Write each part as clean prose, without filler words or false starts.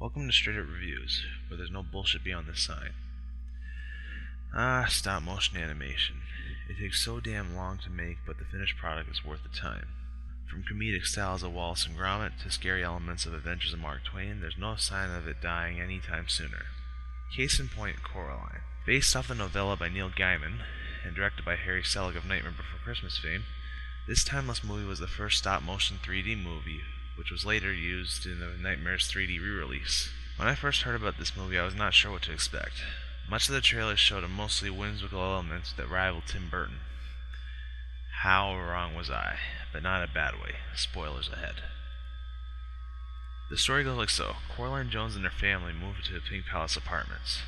Welcome to Straight Up Reviews, where there's no bullshit beyond this sign. Stop motion animation. It takes so damn long to make, but the finished product is worth the time. From comedic styles of Wallace and Gromit to scary elements of Adventures of Mark Twain, there's no sign of it dying any time sooner. Case in point, Coraline. Based off the novella by Neil Gaiman, and directed by Harry Selig of Nightmare Before Christmas fame, this timeless movie was the first stop-motion 3D movie, which was later used in the Nightmares 3D re-release. When I first heard about this movie, I was not sure what to expect. Much of the trailer showed a mostly whimsical element that rivaled Tim Burton. How wrong was I? But not in a bad way. Spoilers ahead. The story goes like so. Coraline Jones and her family move to the Pink Palace Apartments,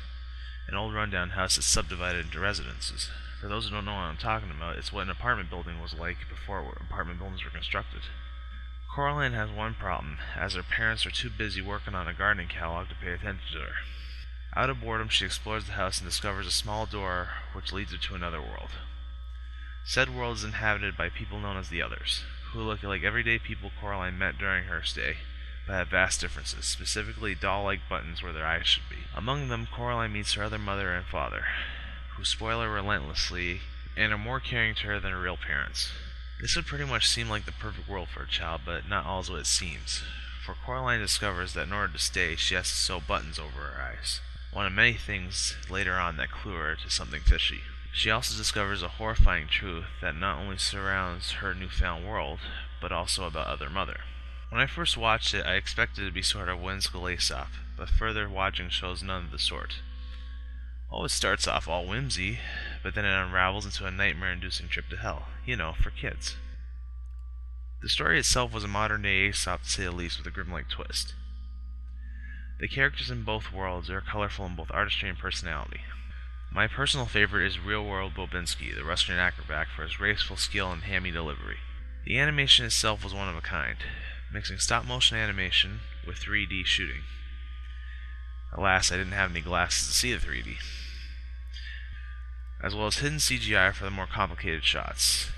an old rundown house that's subdivided into residences. For those who don't know what I'm talking about, it's what an apartment building was like before apartment buildings were constructed. Coraline has one problem, as her parents are too busy working on a gardening catalog to pay attention to her. Out of boredom, she explores the house and discovers a small door which leads her to another world. Said world is inhabited by people known as the Others, who look like everyday people Coraline met during her stay, but have vast differences, specifically doll-like buttons where their eyes should be. Among them, Coraline meets her other mother and father, who spoil her relentlessly and are more caring to her than her real parents. This would pretty much seem like the perfect world for a child, but not all is what it seems. For Coraline discovers that in order to stay, she has to sew buttons over her eyes, one of many things later on that clue her to something fishy. She also discovers a horrifying truth that not only surrounds her newfound world, but also about their mother. When I first watched it, I expected it to be sort of whimsical Aesop, but further watching shows none of the sort. It starts off all whimsy, but then it unravels into a nightmare-inducing trip to hell. For kids. The story itself was a modern-day Aesop, to say the least, with a grim-like twist. The characters in both worlds are colorful in both artistry and personality. My personal favorite is real-world Bobinski, the Russian acrobat, for his graceful skill and hammy delivery. The animation itself was one of a kind, mixing stop-motion animation with 3D shooting. Alas, I didn't have any glasses to see the 3D. As well as hidden CGI for the more complicated shots.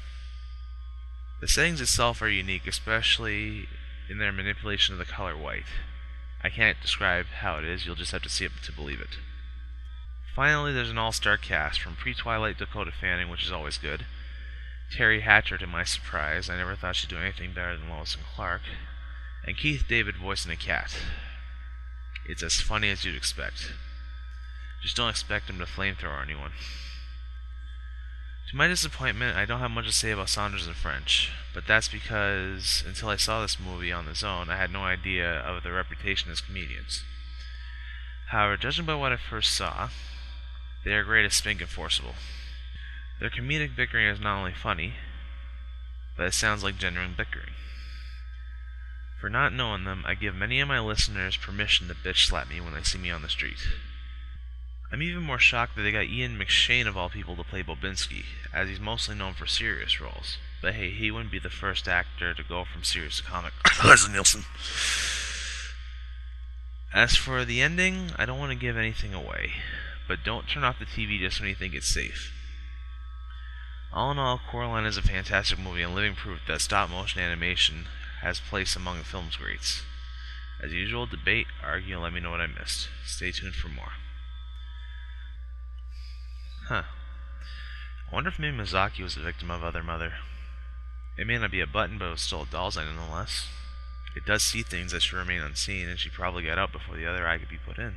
The settings itself are unique, especially in their manipulation of the color white. I can't describe how it is, you'll just have to see it to believe it. Finally, there's an all-star cast, from pre-Twilight Dakota Fanning, which is always good, Terry Hatcher, to my surprise, I never thought she'd do anything better than Lois and Clark, and Keith David voicing a cat. It's as funny as you'd expect. Just don't expect him to flamethrower anyone. To my disappointment, I don't have much to say about Saunders and French, but that's because until I saw this movie on its own, I had no idea of their reputation as comedians. However, judging by what I first saw, they are great at Spink and Forcible. Their comedic bickering is not only funny, but it sounds like genuine bickering. For not knowing them, I give many of my listeners permission to bitch slap me when they see me on the street. I'm even more shocked that they got Ian McShane of all people to play Bobinski, as he's mostly known for serious roles. But hey, he wouldn't be the first actor to go from serious to comic. Leslie Nielsen. As for the ending, I don't want to give anything away, but don't turn off the TV just when you think it's safe. All in all, Coraline is a fantastic movie and living proof that stop-motion animation has place among the film's greats. As usual, debate, argue, and let me know what I missed. Stay tuned for more. I wonder if maybe Miyazaki was a victim of Other Mother. It may not be a button, but it was still a doll's eye nonetheless. It does see things that should remain unseen, and she probably got out before the other eye could be put in.